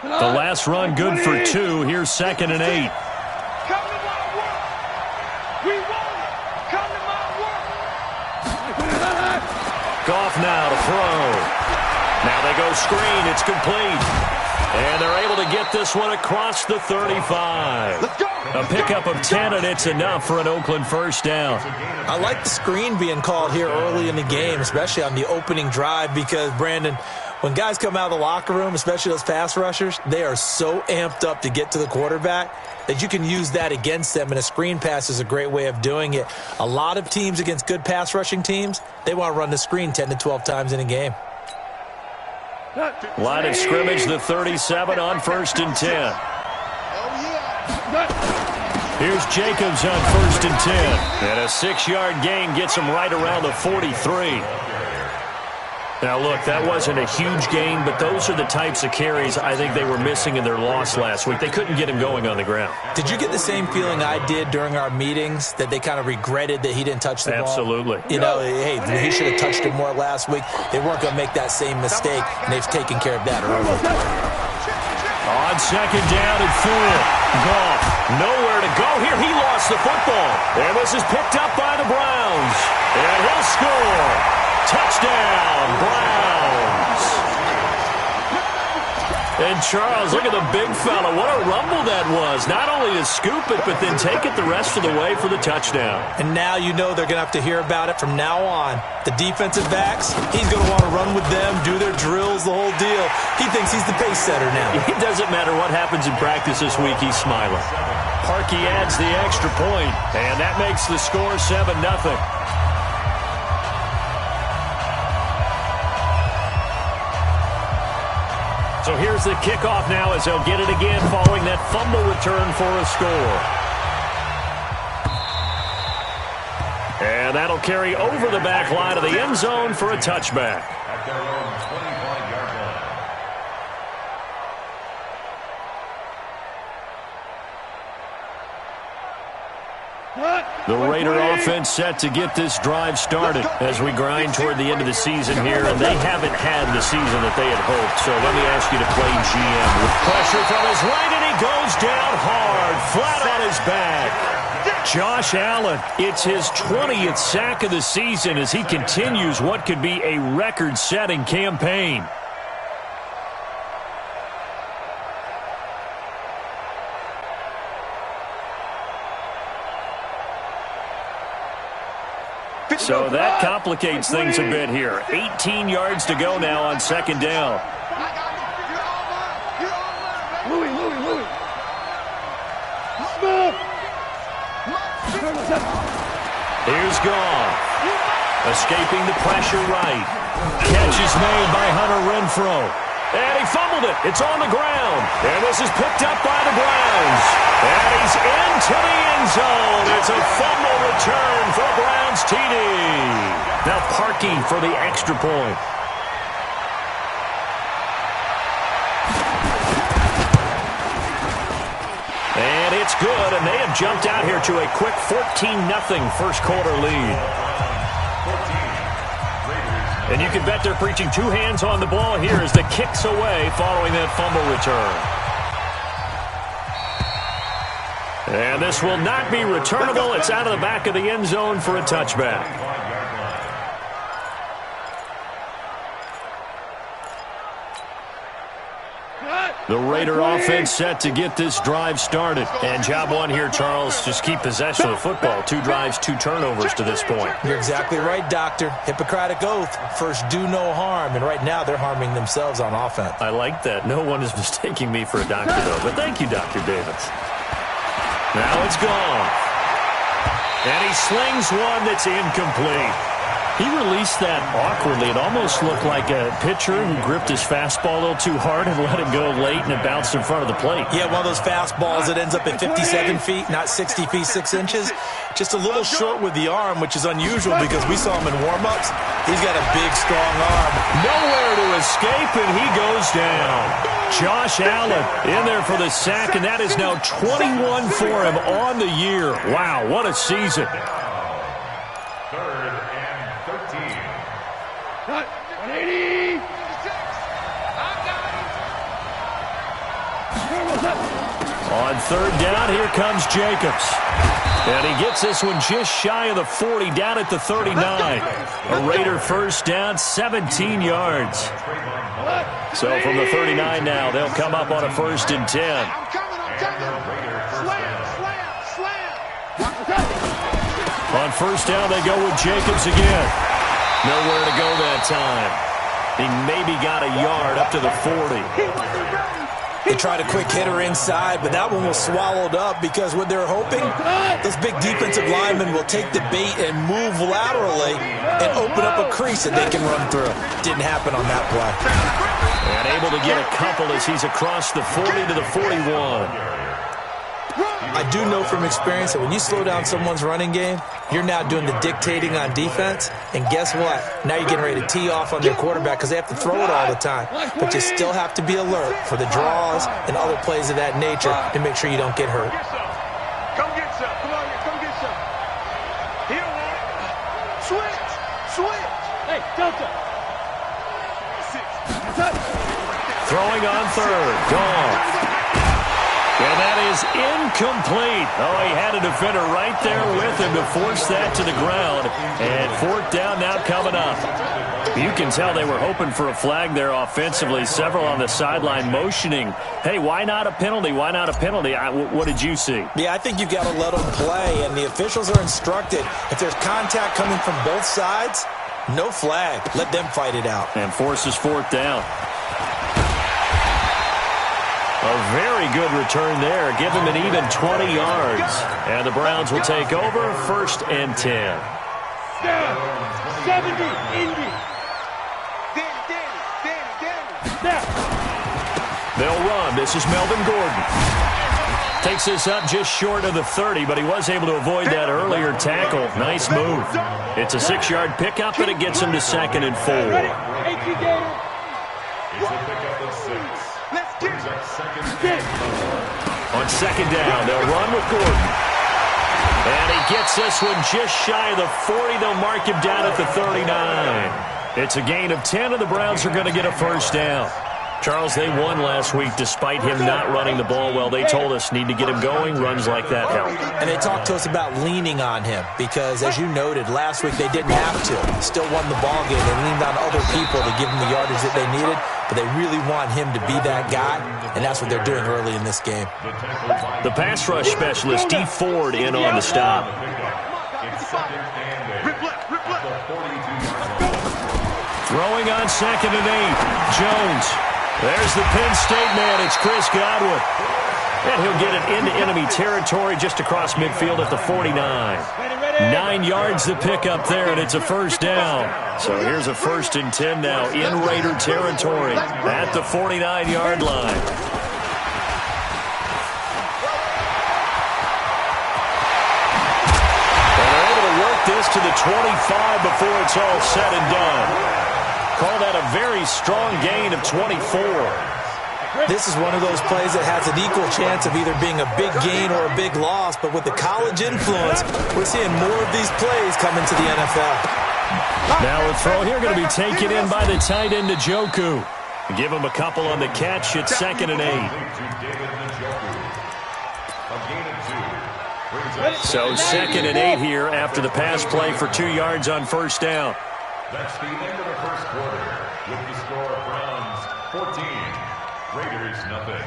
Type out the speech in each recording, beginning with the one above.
The last run good for 2. Here's 2nd and 8. Come to my work. We want it. Come to my work. Goff now to throw. Now they go screen. It's complete. And they're able to get this one across the 35. Let's go. A pickup of 10, and it's enough for an Oakland first down. I like the screen being called here early in the game, especially on the opening drive, because, Brandon, when guys come out of the locker room, especially those pass rushers, they are so amped up to get to the quarterback that you can use that against them, and a screen pass is a great way of doing it. A lot of teams against good pass rushing teams, they want to run the screen 10 to 12 times in a game. Line of scrimmage, the 37 on 1st and 10. Here's Jacobs on 1st and 10. And a 6-yard gain gets him right around the 43. Now, look, that wasn't a huge gain, but those are the types of carries I think they were missing in their loss last week. They couldn't get him going on the ground. Did you get the same feeling I did during our meetings, that they kind of regretted that he didn't touch the ball? Absolutely. You know, hey, he should have touched it more last week. They weren't going to make that same mistake, and they've taken care of that early. On 2nd down and 4. Goff, nowhere to go here. He lost the football. And this is picked up by the Browns. And he'll score. Touchdown, Browns. And Charles, look at the big fella. What a rumble that was. Not only to scoop it, but then take it the rest of the way for the touchdown. And now you know they're going to have to hear about it from now on. The defensive backs, he's going to want to run with them, do their drills, the whole deal. He thinks he's the pace setter now. It doesn't matter what happens in practice this week, he's smiling. Parkey adds the extra point, and that makes the score 7-0. So here's the kickoff now as they'll get it again following that fumble return for a score. And that'll carry over the back line of the end zone for a touchback. At their own 25-yard line. The Raider offense set to get this drive started as we grind toward the end of the season here, and they haven't had the season that they had hoped. So let me ask you to play GM with pressure from his right, and he goes down hard, flat on his back. Josh Allen, it's his 20th sack of the season as he continues what could be a record-setting campaign. So that complicates things a bit here. 18 yards to go now on 2nd down. Here's Goff. Escaping the pressure right. Catch is made by Hunter Renfrow. And he fumbled it. It's on the ground. And this is picked up by the Browns. And he's into the end zone. It's a fumble return for a Browns TD. Now Parkey for the extra point. And it's good, and they have jumped out here to a quick 14-0 first quarter lead. And you can bet they're preaching two hands on the ball here as the kick's away following that fumble return. And this will not be returnable. It's out of the back of the end zone for a touchback. The Raider offense set to get this drive started. And job one here, Charles, just keep possession of the football. 2 drives, 2 turnovers to this point. You're exactly right, Doctor. Hippocratic oath. First, do no harm. And right now, they're harming themselves on offense. I like that. No one is mistaking me for a doctor, though. But thank you, Dr. Davis. Now it's gone. And he slings one that's incomplete. He released that awkwardly. It almost looked like a pitcher who gripped his fastball a little too hard and let it go late, and it bounced in front of the plate. Yeah, one of those fastballs that ends up at 57 feet, not 60 feet, 6 inches. Just a little short with the arm, which is unusual because we saw him in warm-ups. He's got a big, strong arm. Nowhere to escape, and he goes down. Josh Allen in there for the sack, and that is now 21 for him on the year. Wow, what a season. On third down, here comes Jacobs. And he gets this one just shy of the 40, down at the 39. A Raider first down, 17 yards. So from the 39 now, they'll come up on a 1st and 10. I'm coming. Slam. On first down, they go with Jacobs again. Nowhere to go that time. He maybe got a yard up to the 40. They tried a quick hitter inside, but that one was swallowed up because what they're hoping, those big defensive linemen will take the bait and move laterally and open up a crease that they can run through. Didn't happen on that play. And able to get a couple as he's across the 40 to the 41. I do know from experience that when you slow down someone's running game, you're now doing the dictating on defense. And guess what? Now you're getting ready to tee off on their quarterback because they have to throw it all the time. But you still have to be alert for the draws and other plays of that nature to make sure you don't get hurt. Come get some. Come on here. Come get some. He don't want it. Switch. Hey, Delta. Throwing on third. Gone. And that is incomplete. Oh, he had a defender right there with him to force that to the ground. And 4th down now coming up. You can tell they were hoping for a flag there offensively. Several on the sideline motioning, hey, why not a penalty? Why not a penalty? What did you see? Yeah, I think you've got to let them play. And the officials are instructed, if there's contact coming from both sides, no flag. Let them fight it out. And forces 4th down. A very good return there. Give him an even 20 yards. And the Browns will take over 1st and 10. Down. 70. Indy. Danny. They'll run. This is Melvin Gordon. Takes this up just short of the 30, but he was able to avoid that earlier tackle. Nice move. It's a 6-yard pickup, and it gets him to 2nd and 4. On 2nd down, they'll run with Gordon. And he gets this one just shy of the 40. They'll mark him down at the 39. It's a gain of 10, and the Browns are going to get a 1st down. Charles, they won last week despite him not running the ball well. They told us need to get him going. Runs like that help. And they talked to us about leaning on him because, as you noted, last week they didn't have to. Still won the ball game. They leaned on other people to give them the yardage that they needed, but they really want him to be that guy, and that's what they're doing early in this game. The pass rush specialist, D. Ford, in on the stop. Throwing on 2nd and 8. Jones. There's the Penn State man. It's Chris Godwin. And he'll get it into enemy territory just across midfield at the 49. 9 yards to pick up there, and it's a 1st down. So here's a 1st and 10 now in Raider territory at the 49-yard line. And they're able to work this to the 25 before it's all said and done. Call that a very strong gain of 24. This is one of those plays that has an equal chance of either being a big gain or a big loss, but with the college influence, we're seeing more of these plays come into the NFL. Now a throw here going to be taken in by the tight end, Njoku. Give him a couple on the catch. It's 2nd and 8. So 2nd and 8 here after the pass play for 2 yards on 1st down. That's the end of the 1st quarter with the score of Browns 14, Raiders nothing.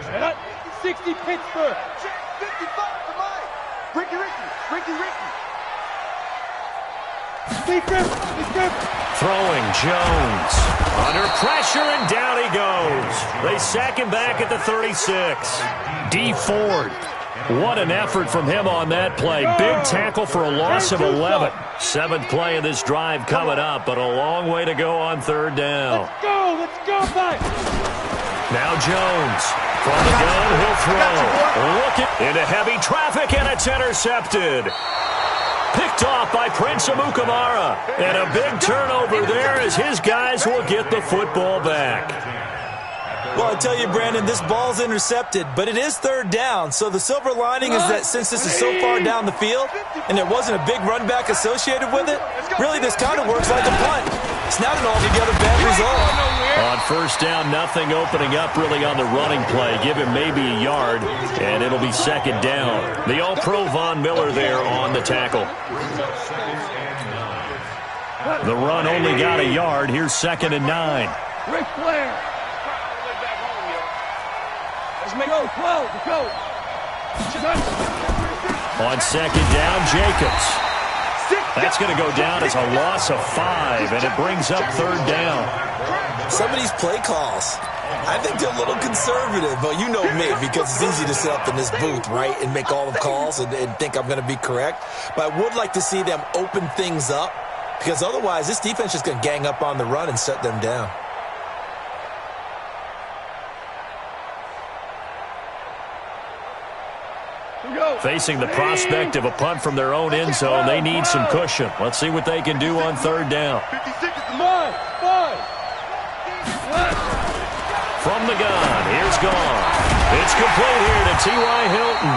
60 Pittsburgh. 55 for Mike. Ricky. Throwing Jones. Under pressure, and down he goes. They sack him back at the 36. D. Ford. What an effort from him on that play. Big tackle for a loss of 11. 7th play of this drive coming up, but a long way to go on 3rd down. Let's go, Mike. Now Jones. From the gun, he'll throw. Looking into heavy traffic, and it's intercepted. Picked off by Prince Amukamara. And a big turnover there as his guys will get the football back. Well, I tell you, Brandon, this ball's intercepted, but it is 3rd down. So the silver lining is that since this is so far down the field and there wasn't a big run back associated with it, really this kind of works like a punt. It's not an altogether bad result. On first down, nothing opening up really on the running play. Give him maybe a yard, and it'll be second down. The All-Pro Von Miller there on the tackle. The run only got a yard. Here's 2nd and 9. Ric Flair. Let's make go. On 2nd down, Jacobs. That's going to go down as a loss of 5, and it brings up 3rd down. Some of these play calls, I think they're a little conservative, but you know me, because it's easy to sit up in this booth, right, and make all the calls and think I'm going to be correct. But I would like to see them open things up, because otherwise this defense is going to gang up on the run and shut them down. Facing the prospect of a punt from their own end zone, they need some cushion. Let's see what they can do on 3rd down. 56 is mine. From the gun, here's Gone. It's complete here to T.Y. Hilton.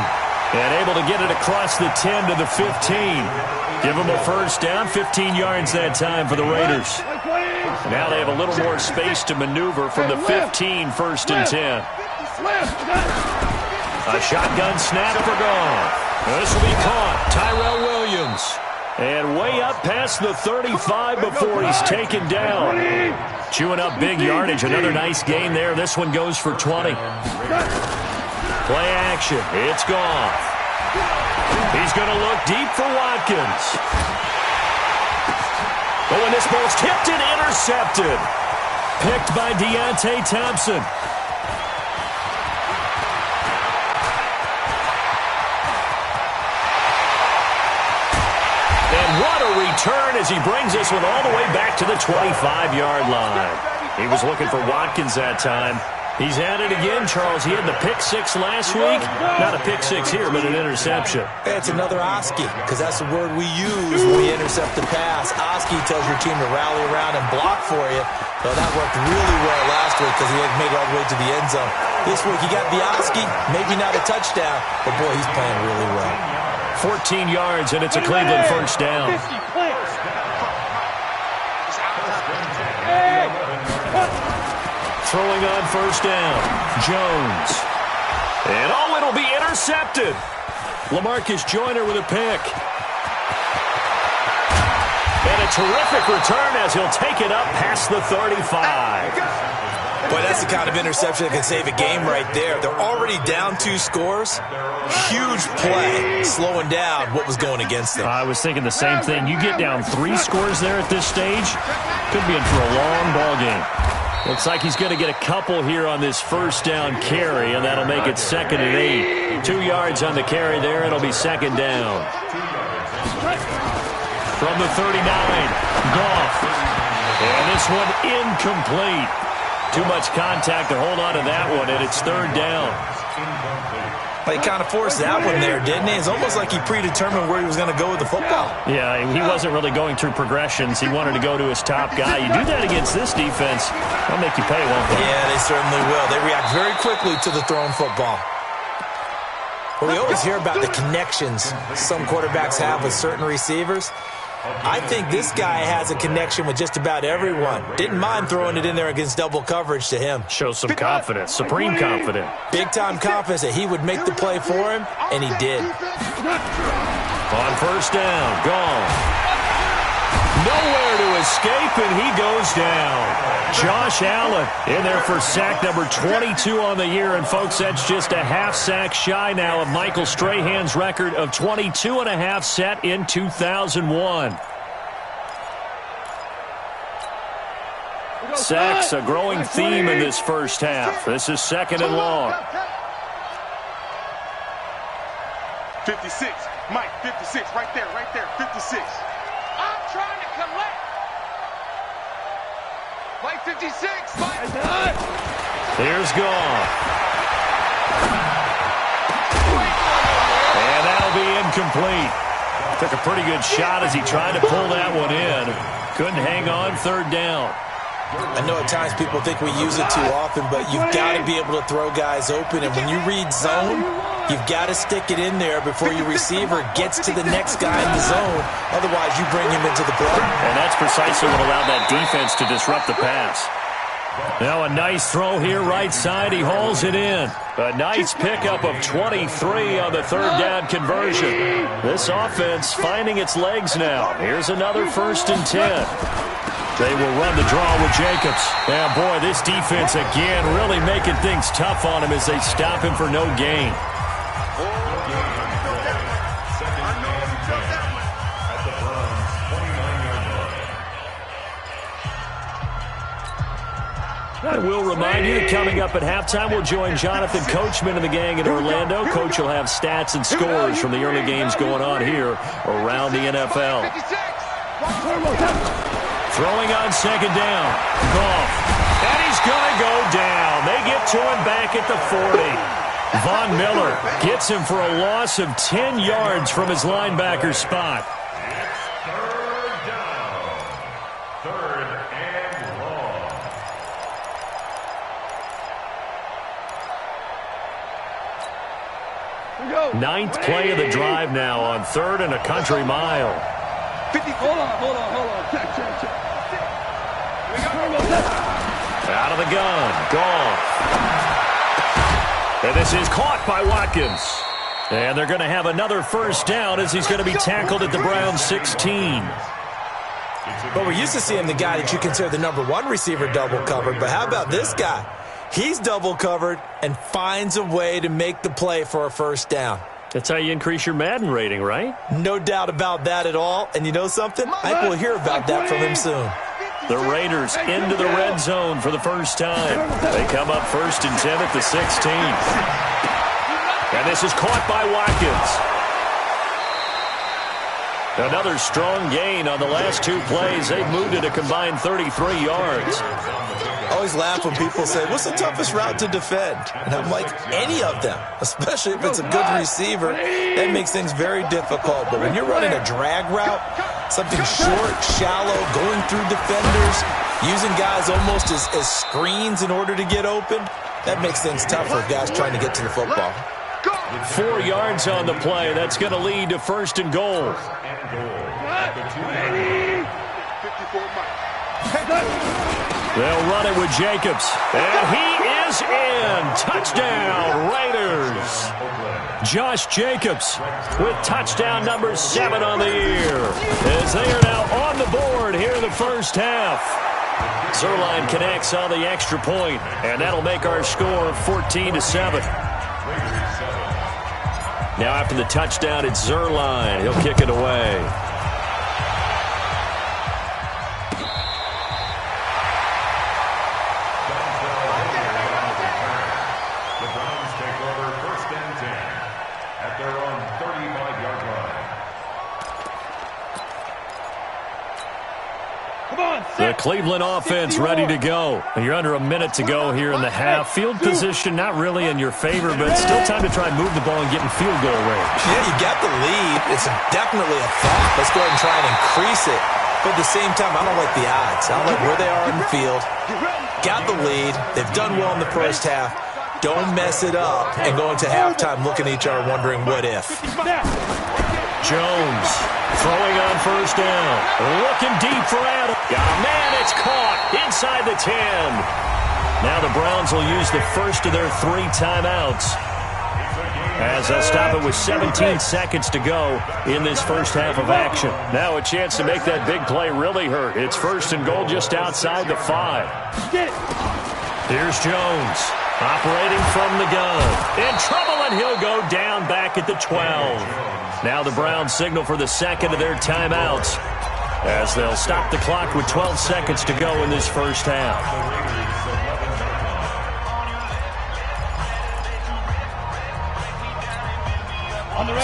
And able to get it across the 10 to the 15. Give them a first down, 15 yards that time for the Raiders. Now they have a little more space to maneuver from the 15, 1st and 10. A shotgun snap for Gone. This will be caught. Tyrell Williams. And way up past the 35 before he's taken down. Chewing up big yardage. Another nice gain there. This one goes for 20. Play action. It's Gone. He's going to look deep for Watkins. Oh, and this ball's tipped and intercepted. Picked by Deontay Thompson. What a return as he brings this one all the way back to the 25-yard line. He was looking for Watkins that time. He's had it again, Charles. He had the pick 6 last week. Not a pick 6 here, but an interception. It's another Oski, because that's the word we use when we intercept the pass. Oski tells your team to rally around and block for you. So that worked really well last week because he had made it all the way to the end zone. This week he got the Oski, maybe not a touchdown, but boy, he's playing really well. 14 yards, and it's a Cleveland first down. Throwing on first down, Jones. And it'll be intercepted. LaMarcus Joyner with a pick. And a terrific return as he'll take it up past the 35. Boy, that's the kind of interception that can save a game right there. They're already down 2 scores. Huge play, slowing down what was going against them. I was thinking the same thing. You get down 3 scores there at this stage, could be in for a long ball game. Looks like he's going to get a couple here on this first down carry, and that'll make it 2nd and 8. 2 yards on the carry there. It'll be 2nd down. From the 39, Goff. And this one incomplete. Too much contact to hold on to that one, and it's 3rd down. He kind of forced that one there, didn't he? It's almost like he predetermined where he was going to go with the football. Yeah, he wasn't really going through progressions. He wanted to go to his top guy. You do that against this defense, they'll make you pay, won't they? Yeah, they certainly will. They react very quickly to the thrown football. Well, we always hear about the connections some quarterbacks have with certain receivers. I think this guy has a connection with just about everyone. Didn't mind throwing it in there against double coverage to him. Shows some confidence, supreme confidence. Big-time confidence that he would make the play for him, and he did. On first down, Gone. Nowhere to escape, and he goes down. Josh Allen in there for sack number 22 on the year. And, folks, that's just a half sack shy now of Michael Strahan's record of 22.5 set in 2001. Sacks a growing theme in this first half. This is 2nd and long. 56, Mike, 56, right there, 56. I'm trying to collect. Mike, 56, Mike. Here's Gone. And that'll be incomplete. Took a pretty good shot as he tried to pull that one in. Couldn't hang on, 3rd down. I know at times people think we use it too often, but you've got to be able to throw guys open. And when you read zone, You've got to stick it in there before your receiver gets to the next guy in the zone. Otherwise, you bring him into the play. And that's precisely what allowed that defense to disrupt the pass. Now a nice throw here right side. He hauls it in. A nice pickup of 23 on the third down conversion. This offense finding its legs now. Here's another 1st and 10. They will run the draw with Jacobs. And boy, this defense again really making things tough on him as they stop him for no gain. I will remind you that coming up at halftime, we'll join Jonathan Coachman and the gang in Orlando. Coach will have stats and scores from the early games going on here around the NFL. Throwing on 2nd down. Goff. And he's going to go down. They get to him back at the 40. Von Miller gets him for a loss of 10 yards from his linebacker spot. Ninth play of the drive now on 3rd and a country mile. 50. Hold on. Check. Out of the gun. Goff. And this is caught by Watkins. And they're going to have another 1st down as he's going to be tackled at the Browns 16. But we're used to seeing the guy that you consider the #1 receiver double covered. But how about this guy? He's double covered and finds a way to make the play for a 1st down. That's how you increase your Madden rating, right? No doubt about that at all. And you know something? I think we'll hear about that from him soon. The Raiders into the red zone for the first time. They come up 1st and 10 at the 16. And this is caught by Watkins. Another strong gain on the last 2 plays. They've moved it a combined 33 yards. I always laugh when people say, what's the toughest route to defend? And I'm like, any of them, especially if it's a good receiver. That makes things very difficult. But when you're running a drag route, something short, shallow, going through defenders, using guys almost as screens in order to get open, that makes things tough for guys trying to get to the football. 4 yards on the play. That's going to lead to 1st and goal. They'll run it with Jacobs. And he is in. Touchdown, Raiders. Josh Jacobs with touchdown number 7 on the year. As they are now on the board here in the first half. Zerline connects on the extra point, and that'll make our score 14-7. Now after the touchdown, it's Zerline. He'll kick it away. The Cleveland offense ready to go. You're under a minute to go here in the half. Field position not really in your favor, but still time to try and move the ball and get in field goal range. Yeah, you got the lead. It's definitely a thought. Let's go ahead and try and increase it. But at the same time, I don't like the odds. I don't like where they are in the field. Got the lead. They've done well in the first half. Don't mess it up and go into halftime looking at each other wondering what if. Jones throwing on 1st down. Looking deep for Adams. Oh, man, it's caught inside the 10. Now the Browns will use the first of their 3 timeouts as they'll stop it with 17 seconds to go in this first half of action. Now a chance to make that big play really hurt. It's 1st and goal just outside the 5. Here's Jones operating from the gun. In trouble, and he'll go down back at the 12. Now the Browns signal for the second of their timeouts as they'll stop the clock with 12 seconds to go in this first half.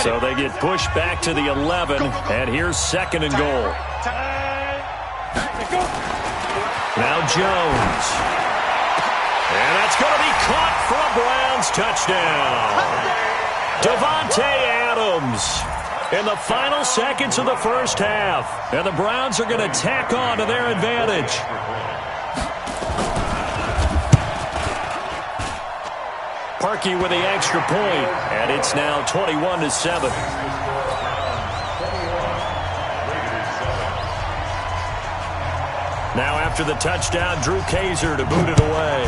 So they get pushed back to the 11, and here's 2nd and goal. Now Jones. And that's going to be caught for a Browns touchdown. Davante Adams in the final seconds of the first half. And the Browns are going to tack on to their advantage. Parkey with the extra point, and it's now 21-7. Now after the touchdown, Drew Kaiser to boot it away.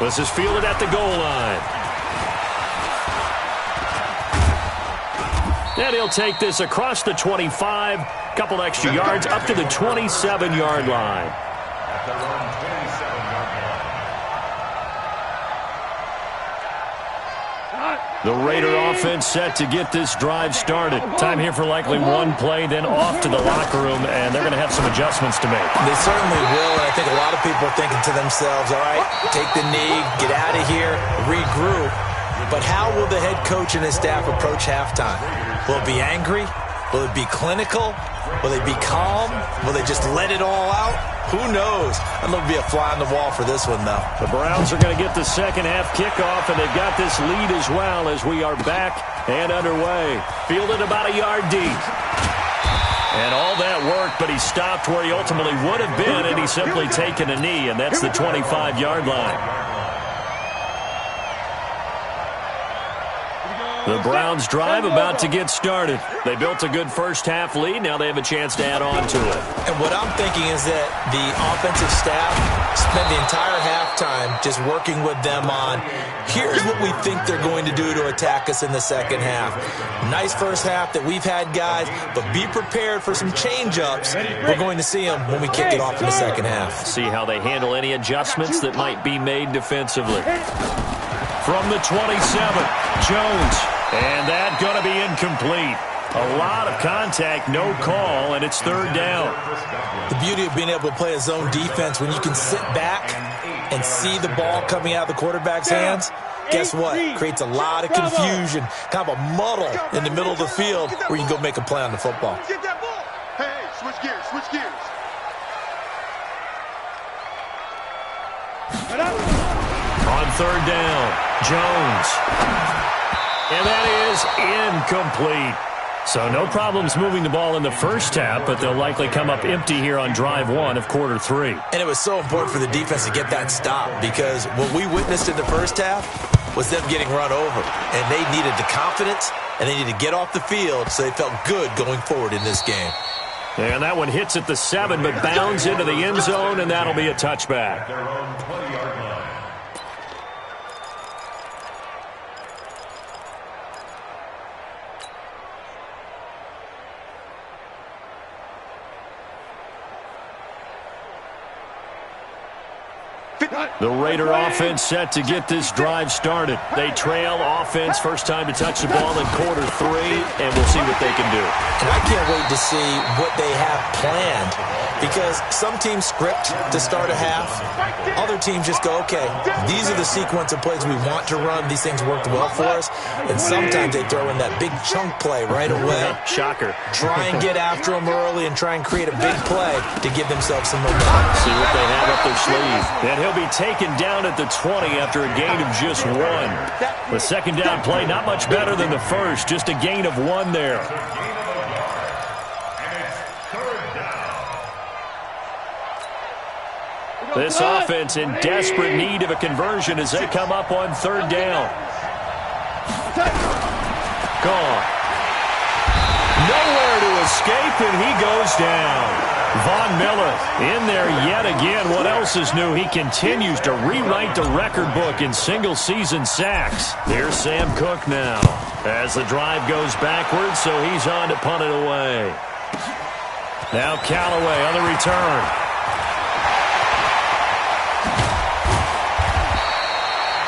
This is fielded at the goal line. And he'll take this across the 25, couple extra yards up to the 27-yard line. At their own 27-yard line. The Raider offense set to get this drive started. Time here for likely one play, then off to the locker room, and they're going to have some adjustments to make. They certainly will, and I think a lot of people are thinking to themselves, all right, take the knee, get out of here, regroup. But how will the head coach and his staff approach halftime? Will it be angry? Will it be clinical? Will they be calm? Will they just let it all out? Who knows? I'd love to be a fly on the wall for this one, though. The Browns are going to get the second half kickoff, and they've got this lead as well as we are back and underway. Fielded about a yard deep. And all that worked, but he stopped where he ultimately would have been, and he's simply taken a knee, and that's the 25-yard line. The Browns drive about to get started. They built a good first-half lead. Now they have a chance to add on to it. And what I'm thinking is that the offensive staff spent the entire halftime just working with them on, here's what we think they're going to do to attack us in the second half. Nice first half that we've had, guys, but be prepared for some change-ups. We're going to see them when we kick it off in the second half. See how they handle any adjustments that might be made defensively. From the 27, Jones. And that's going to be incomplete. A lot of contact, no call, and it's third down. The beauty of being able to play a zone defense when you can sit back and see the ball coming out of the quarterback's hands, guess what? Creates a lot of confusion, kind of a muddle in the middle of the field where you can go make a play on the football. Hey, switch gears, switch gears. On third down, Jones. And that is incomplete. So no problems moving the ball in the first half, but they'll likely come up empty here on drive one of quarter three. And it was so important for the defense to get that stop because what we witnessed in the first half was them getting run over. And they needed the confidence, and they needed to get off the field so they felt good going forward in this game. And that one hits at the 7, but bounds into the end zone, and that'll be a touchback. Their own 20-yard line. The Raider offense set to get this drive started. They trail offense, first time to touch the ball in quarter three, and we'll see what they can do. And I can't wait to see what they have planned because some teams script to start a half. Other teams just go, okay, these are the sequence of plays we want to run. These things worked well for us. And sometimes they throw in that big chunk play right away. Shocker. Try and get after them early and try and create a big play to give themselves some momentum. See what they have up their sleeve. And he'll be taken down at the 20 after a gain of just 1. The second down play, not much better than the first, just a gain of 1 there. This offense in desperate need of a conversion as they come up on third down. Gone. Nowhere to escape, and he goes down. Von Miller in there yet again. What else is new? He continues to rewrite the record book in single-season sacks. Here's Sam Cook now as the drive goes backwards, so he's on to punt it away. Now Callaway on the return.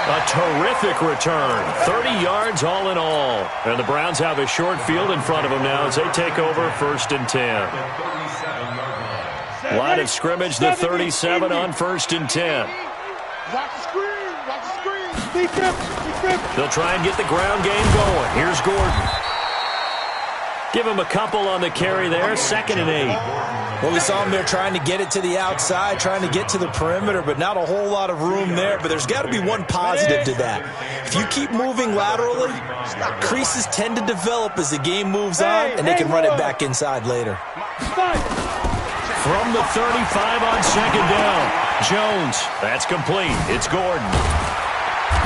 A terrific return. 30 yards all in all. And the Browns have a short field in front of them now as they take over first and 10. Line of scrimmage, the 37 on first and 10. Watch the screen, watch the screen. They'll try and get the ground game going. Here's Gordon. Give him a couple on the carry there. 2nd and 8. Well, we saw him there trying to get it to the outside, trying to get to the perimeter, but not a whole lot of room there. But there's got to be one positive to that. If you keep moving laterally, creases tend to develop as the game moves on, and they can run it back inside later. from the 35 on second down. Jones, that's complete. It's Gordon.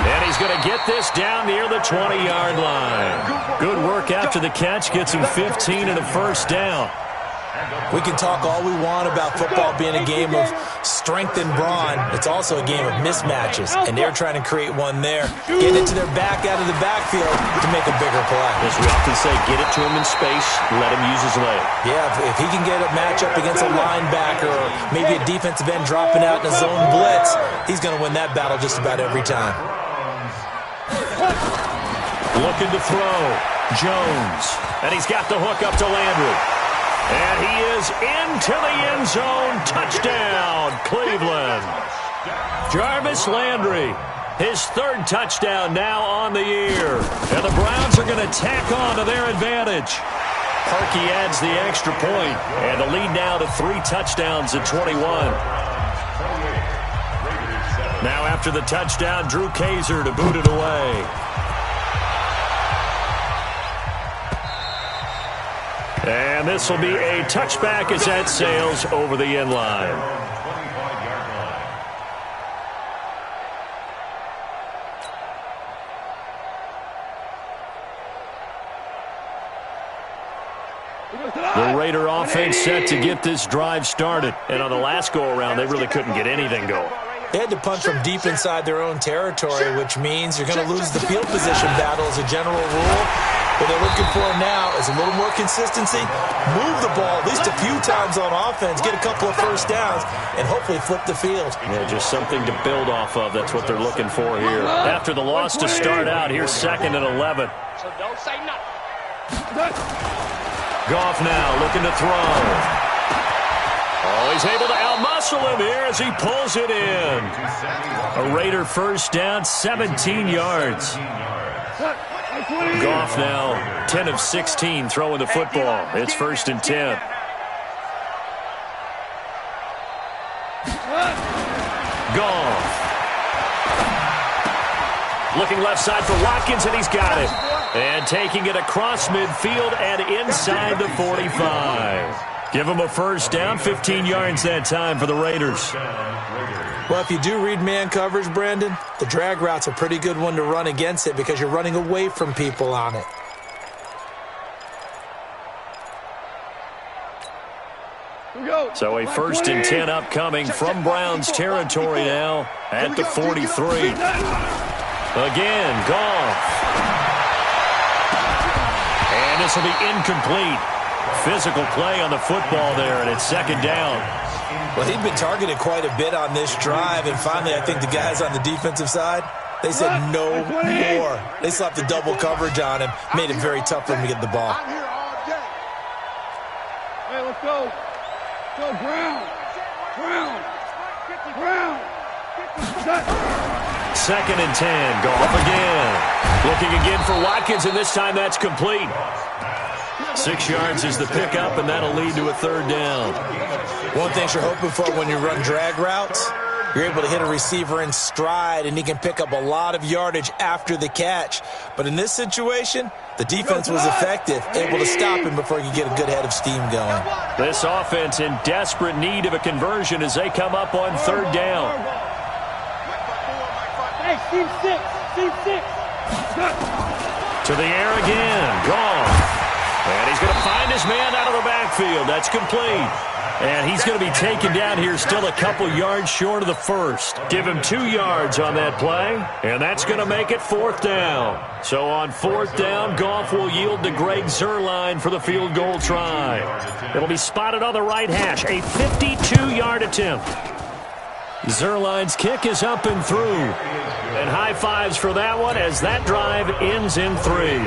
And he's going to get this down near the 20-yard line. Good work after the catch. Gets him 15 and a first down. We can talk all we want about football being a game of strength and brawn. It's also a game of mismatches, and they're trying to create one there. Get it to their back out of the backfield to make a bigger play. As we often say, get it to him in space, let him use his leg. Yeah, if he can get a matchup against a linebacker or maybe a defensive end dropping out in a zone blitz, he's going to win that battle just about every time. Looking to throw. Jones. And he's got the hook up to Landry. And he is into the end zone. Touchdown, Cleveland. Jarvis Landry, his third touchdown now on the year. And the Browns are going to tack on to their advantage. Parkey adds the extra point. And the lead now to 3 touchdowns at 21. Now after the touchdown, Drew Kaiser to boot it away. And this will be a touchback as that sails over the end line. The Raider offense set to get this drive started. And on the last go-around, they really couldn't get anything going. They had to punt from deep inside their own territory, which means you're going to lose the field position battle as a general rule. What they're looking for now is a little more consistency, move the ball at least a few times on offense, get a couple of first downs, and hopefully flip the field. Yeah, just something to build off of. That's what they're looking for here. After the loss to start out, here's 2nd and 11. So don't say nothing. Goff now looking to throw. Oh, he's able to outmuscle him here as he pulls it in. A Raider first down, 17 yards. Goff now 10 of 16 throwing the football. It's 1st and 10. Goff. Looking left side for Watkins, and he's got it. And taking it across midfield and inside the 45. Give him a first down, 15 yards that time for the Raiders. Well, if you do read man coverage, Brandon, the drag route's a pretty good one to run against it because you're running away from people on it. So a 1st and 10 upcoming from Browns territory now at the 43. Again, Goff. And this will be incomplete. Physical play on the football there, and it's 2nd down. Well, he'd been targeted quite a bit on this drive, and finally I think the guys on the defensive side, they said no more. They slapped the double coverage on him, made it very tough for him to get the ball. Hey, let's go. Go, Brown. Brown. Brown. 2nd and 10. Goff again. Looking again for Watkins, and this time that's complete. 6 yards is the pickup, and that'll lead to a 3rd down. One thing you're hoping for when you run drag routes, you're able to hit a receiver in stride, and he can pick up a lot of yardage after the catch. But in this situation, the defense was effective, able to stop him before he could get a good head of steam going. This offense in desperate need of a conversion as they come up on 3rd down. Hey, team 6. Team 6. To the air again. Goff. And he's going to find his man out of the backfield. That's complete. And he's going to be taken down here still a couple yards short of the first. Give him 2 yards on that play, and that's going to make it 4th down. So on 4th down, Goff will yield to Greg Zuerlein for the field goal try. It'll be spotted on the right hash, a 52-yard attempt. Zuerlein's kick is up and through. And high fives for that one as that drive ends in 3.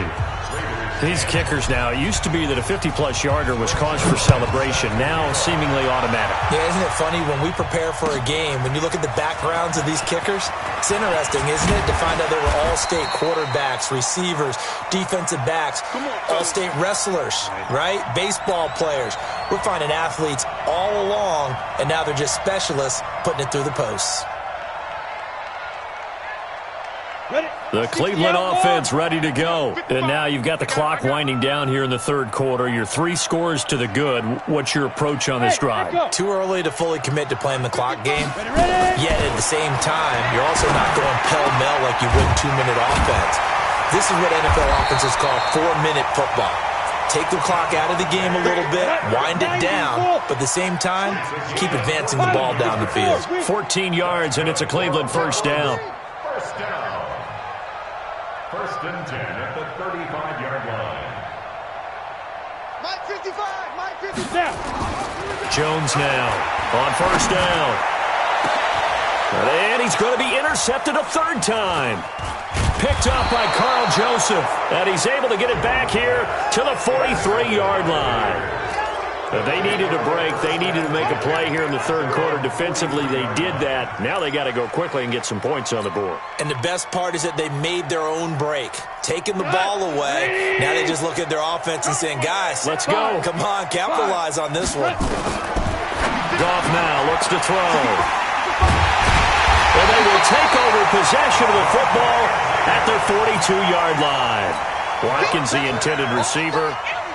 These kickers now, it used to be that a 50-plus yarder was cause for celebration, now seemingly automatic. Yeah, isn't it funny when we prepare for a game, when you look at the backgrounds of these kickers, it's interesting, isn't it, to find out they were all-state quarterbacks, receivers, defensive backs, all-state wrestlers, right? Baseball players. We're finding athletes all along, and now they're just specialists putting it through the posts. The Cleveland offense ready to go. And now you've got the clock winding down here in the third quarter. You're 3 scores to the good. What's your approach on this drive? Too early to fully commit to playing the clock game. Yet at the same time, you're also not going pell-mell like you would 2-minute offense. This is what NFL offenses call 4-minute football. Take the clock out of the game a little bit, wind it down, but at the same time, keep advancing the ball down the field. 14 yards, and it's a Cleveland first down. First down. First and 10 at the 35-yard line. Mike 55, Mike 55. Jones now on first down. And he's going to be intercepted a third time. Picked up by Carl Joseph, and he's able to get it back here to the 43-yard line. They needed a break. They needed to make a play here in the third quarter. Defensively, they did that. Now they got to go quickly and get some points on the board. And the best part is that they made their own break, taking the ball away. Now they just look at their offense and saying, guys, let's go. Come on, capitalize on this one. Goff now looks to throw. And they will take over possession of the football at their 42-yard line. Watkins, the intended receiver.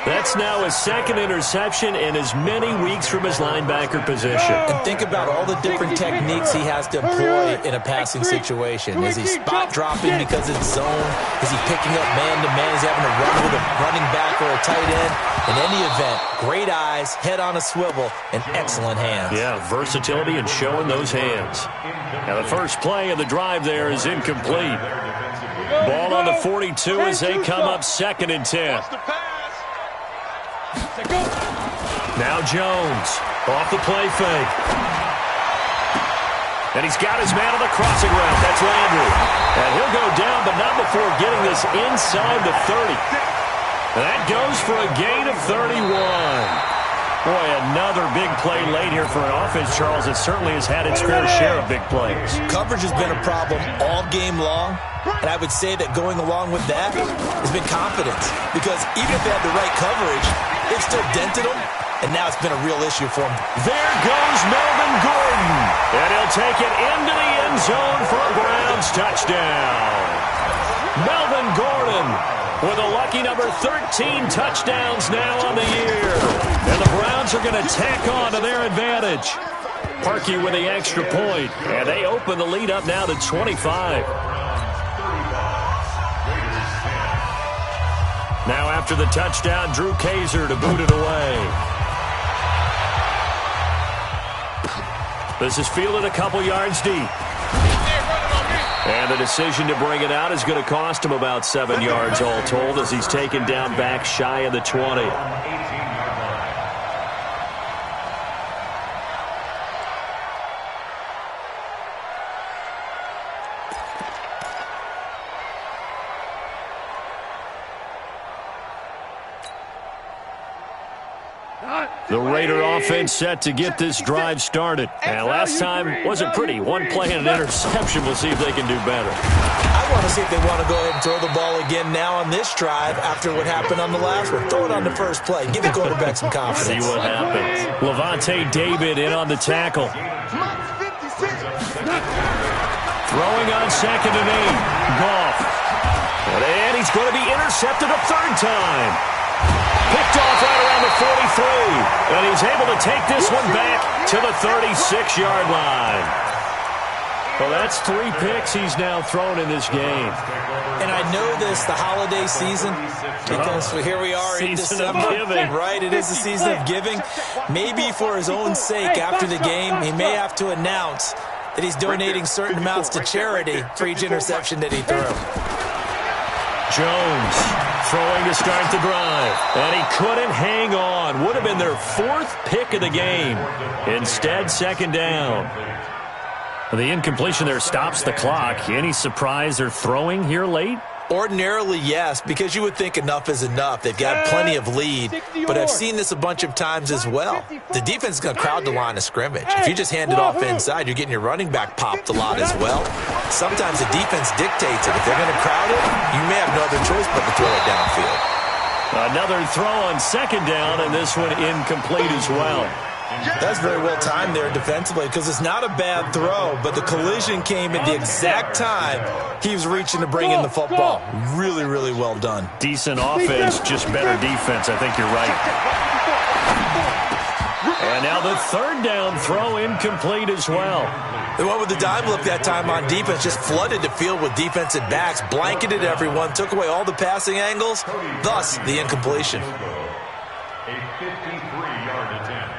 That's now his second interception and as many weeks from his linebacker position. And think about all the different techniques he has to employ in a passing situation. Is he spot dropping because it's zone? Is he picking up man-to-man? Is he having to run with a running back or a tight end? In any event, great eyes, head on a swivel, and excellent hands. Yeah, versatility and showing those hands. Now the first play of the drive there is incomplete. Ball on the 42 as they come up 2nd and 10. Now Jones off the play fake. And he's got his man on the crossing route. That's Landry. And he'll go down, but not before getting this inside the 30. That goes for a gain of 31. Boy, another big play late here for an offense, Charles. It certainly has had its fair share of big plays. Coverage has been a problem all game long. And I would say that going along with that has been confidence. Because even if they had the right coverage, it still dented them. And now it's been a real issue for him. There goes Melvin Gordon. And he'll take it into the end zone for a Browns touchdown. Melvin Gordon with a lucky number 13 touchdowns now on the year. And the Browns are going to tack on to their advantage. Parkey with the extra point. And they open the lead up now to 25. Now after the touchdown, Drew Kaiser to boot it away. This is fielded a couple yards deep. And the decision to bring it out is going to cost him about 7 yards all told as he's taken down back shy of the 20. The Raider offense set to get this drive started. And last time wasn't pretty. One play and an interception. We'll see if they can do better. I want to see if they want to go ahead and throw the ball again now on this drive after what happened on the last one. Throw it on the first play. Give the quarterback some confidence. See what happens. Levante David in on the tackle. Throwing on 2nd and 8. Goff. And he's going to be intercepted a third time. Picked off right around the 43. And he's able to take this one back to the 36-yard line. Well, that's 3 picks he's now thrown in this game. And I know this, the holiday season, because here we are in December. Right, it is the season of giving. Maybe for his own sake, after the game, he may have to announce that he's donating certain amounts to charity for each interception that he threw. Jones throwing to start the drive. And he couldn't hang on. Would have been their 4th pick of the game. Instead, 2nd down. The incompletion there stops the clock. Any surprise they're throwing here late? Ordinarily, yes, because you would think enough is enough. They've got plenty of lead, but I've seen this a bunch of times as well. The defense is going to crowd the line of scrimmage. If you just hand it off inside, you're getting your running back popped a lot as well. Sometimes the defense dictates it. If they're going to crowd it, you may have no other choice but to throw it downfield. Another throw on 2nd down, and this one incomplete as well. That's very well timed there defensively because it's not a bad throw, but the collision came at the exact time he was reaching to bring in the football. Really, really well done. Decent offense, just better defense. I think you're right. And now the third down throw incomplete as well. They went with the dime look that time on defense, just flooded the field with defensive backs, blanketed everyone, took away all the passing angles, thus the incompletion. A 53-yard attempt.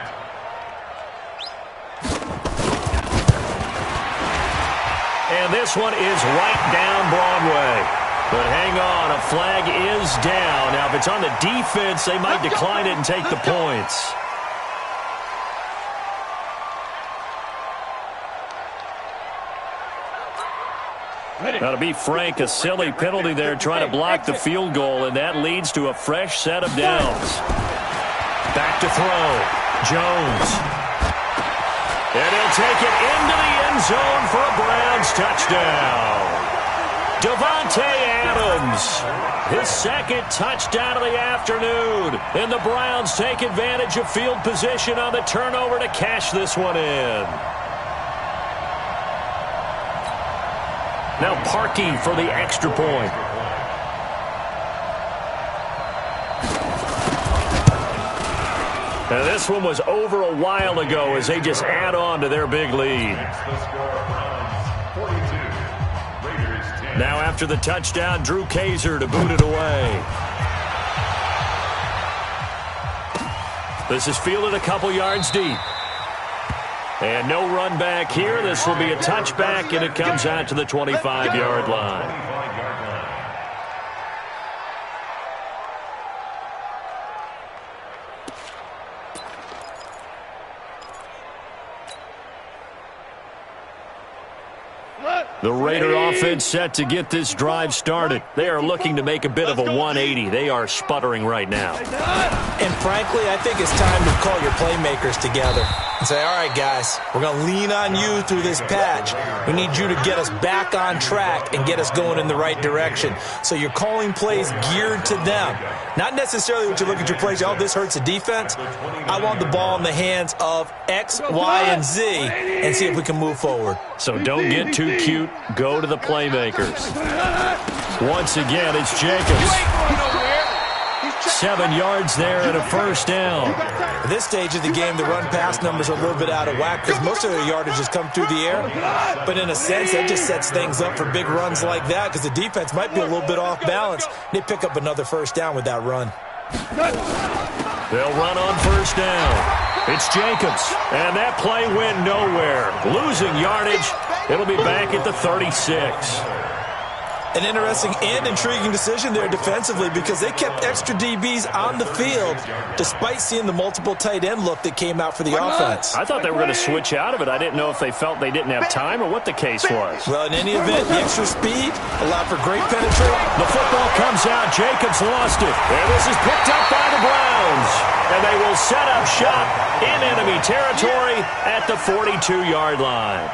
And this one is right down Broadway. But hang on, a flag is down. Now, if it's on the defense, they might decline it and take the points. Now, to be frank, a silly penalty there trying to block the field goal, and that leads to a fresh set of downs. Back to throw. Jones. And he'll take it into the end zone for a Browns touchdown. Davante Adams, his second touchdown of the afternoon. And the Browns take advantage of field position on the turnover to cash this one in. Now Parkey for the extra point. Now this one was over a while ago as they just add on to their big lead. Now after the touchdown, Drew Kaiser to boot it away. This is fielded a couple yards deep. And no run back here. This will be a touchback, and it comes out to the 25-yard line. The Raider offense set to get this drive started. They are looking to make a bit of a 180. They are sputtering right now. And frankly, I think it's time to call your playmakers together and say, all right, guys, we're going to lean on you through this patch. We need you to get us back on track and get us going in the right direction. So you're calling plays geared to them. Not necessarily what you look at your plays, oh, this hurts the defense. I want the ball in the hands of X, Y, and Z and see if we can move forward. So don't get too cute. Go to the playmakers. Once again, it's Jacobs. 7 yards there and a first down. At this stage of the game, the run-pass numbers are a little bit out of whack because most of their yardage has come through the air. But in a sense, that just sets things up for big runs like that because the defense might be a little bit off balance. They pick up another first down with that run. They'll run on first down. It's Jacobs, and that play went nowhere. Losing yardage. It'll be back at the 36. An interesting and intriguing decision there defensively because they kept extra DBs on the field despite seeing the multiple tight end look that came out for the offense. I thought they were going to switch out of it. I didn't know if they felt they didn't have time or what the case was. Well, in any event, the extra speed allowed for great penetration. The football comes out. Jacobs lost it. And this is picked up by the Browns. And they will set up shop in enemy territory at the 42-yard line.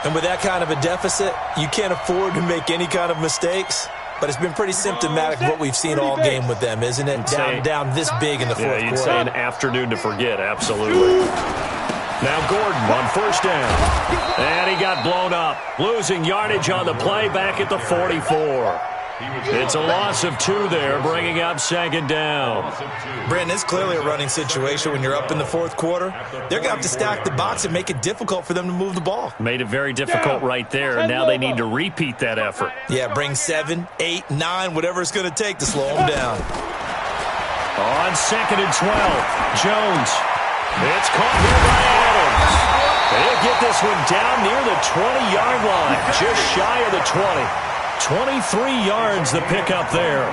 And with that kind of a deficit, you can't afford to make any kind of mistakes. But it's been pretty symptomatic of what we've seen all game with them, isn't it? Down this big in the fourth quarter. You'd say an afternoon to forget, absolutely. Now Gordon on first down. And he got blown up. Losing yardage on the play back at the 44. It's a loss of 2 there, bringing up second down. Brandon, it's clearly a running situation when you're up in the fourth quarter. They're going to have to stack the box and make it difficult for them to move the ball. Made it very difficult right there, and now they need to repeat that effort. Yeah, bring 7, 8, 9, whatever it's going to take to slow them down. On second and 12, Jones. It's caught here by Adams. They'll get this one down near the 20-yard line, just shy of the 20. 23 yards the pickup there.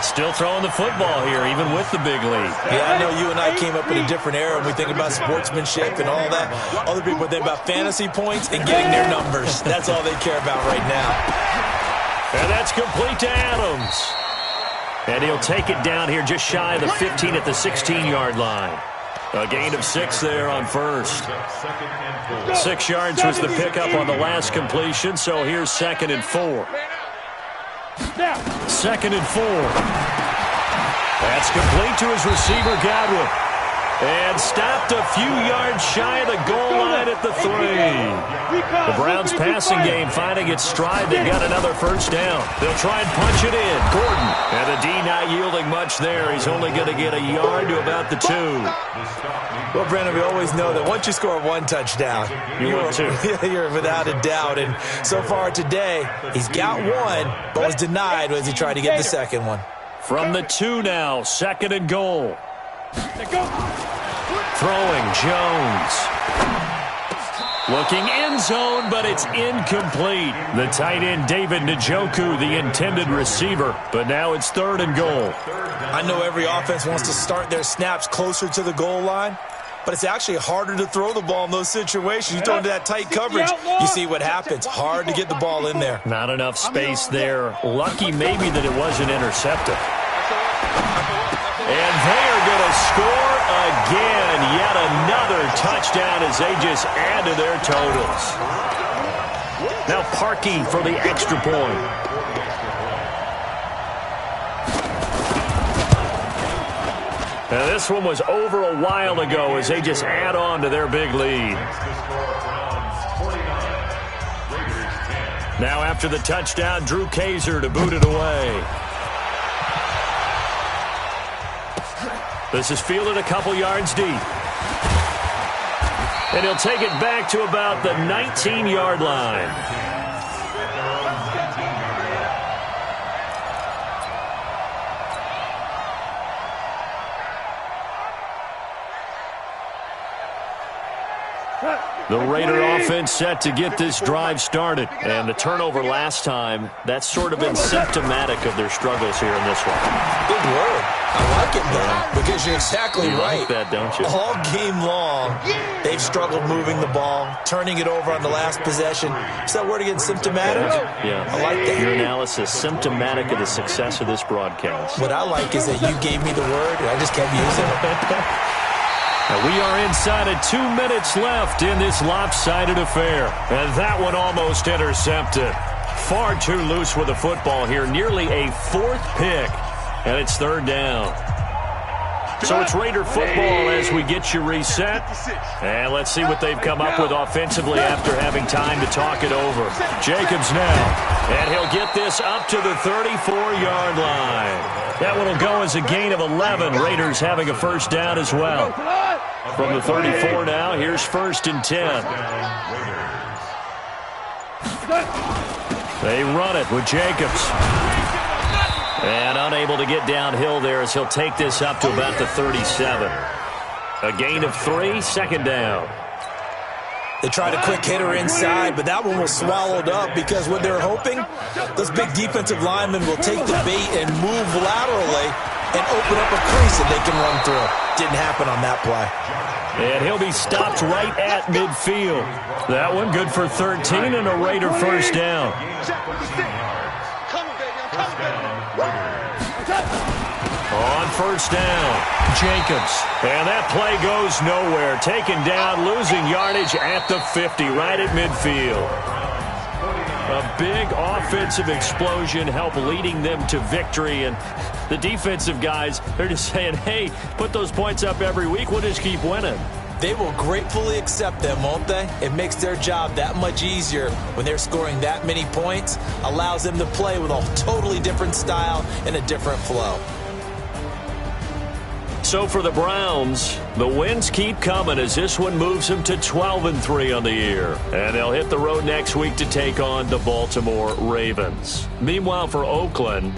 Still throwing the football here, even with the big lead. Yeah, I know you and I came up in a different era, and we think about sportsmanship and all that. Other people think about fantasy points and getting their numbers. That's all they care about right now. And that's complete to Adams. And he'll take it down here just shy of the 15 at the 16-yard line. A gain of 6 there on first. 6 yards was the pickup on the last completion, so here's 2nd and 4. 2nd and 4. That's complete to his receiver, Godwin. And stopped a few yards shy of the goal line at the 3. The Browns passing game finding its stride. They got another first down. They'll try and punch it in. Gordon. And the D not yielding much there. He's only going to get a yard to about the 2. Well, Brandon, we always know that once you score one touchdown, you're without a doubt. And so far today, he's got one, but was denied as he tried to get the second one. From the 2 now, 2nd and goal. Throwing Jones. Looking end zone, but it's incomplete. The tight end, David Njoku, the intended receiver. But now it's 3rd and goal. I know every offense wants to start their snaps closer to the goal line, but it's actually harder to throw the ball in those situations. You throw into that tight coverage, you see what happens. Hard to get the ball in there. Not enough space there. Lucky maybe that it wasn't intercepted. And they are going to score again. Yet another touchdown as they just add to their totals. Now Parkey for the extra point. Now this one was over a while ago as they just add on to their big lead. Now after the touchdown, Drew Kaiser to boot it away. This is fielded a couple yards deep. And he'll take it back to about the 19-yard line. The Raider offense set to get this drive started. And the turnover last time, that's sort of been symptomatic of their struggles here in this one. Big word. I like it, though, because you're exactly right. Like that, don't you? All game long, they've struggled moving the ball, turning it over on the last possession. Is that word again, symptomatic? Yeah. I like that. Your analysis, symptomatic of the success of this broadcast. What I like is that you gave me the word, and I just kept using it. And we are inside of 2 minutes left in this lopsided affair. And that one almost intercepted. Far too loose with the football here. Nearly a 4th pick. And it's 3rd down. So it's Raider football as we get you reset. And let's see what they've come up with offensively after having time to talk it over. Jacobs now. And he'll get this up to the 34-yard line. That one will go as a gain of 11. Raiders having a first down as well. From the 34 now, here's 1st and 10. They run it with Jacobs. And unable to get downhill there as he'll take this up to about the 37. A gain of 3, 2nd down. They tried a quick hitter inside, but that one was swallowed up because what they're hoping, those big defensive linemen will take the bait and move laterally and open up a crease that they can run through. Didn't happen on that play. And he'll be stopped right at midfield. That one good for 13 and a Raider first down. On first down, Jacobs. And that play goes nowhere. Taken down, losing yardage at the 50, right at midfield. A big offensive explosion helped leading them to victory. And the defensive guys, they're just saying, hey, put those points up every week. We'll just keep winning. They will gratefully accept them, won't they? It makes their job that much easier when they're scoring that many points. Allows them to play with a totally different style and a different flow. So for the Browns, the wins keep coming as this one moves them to 12-3 on the year. And they'll hit the road next week to take on the Baltimore Ravens. Meanwhile, for Oakland,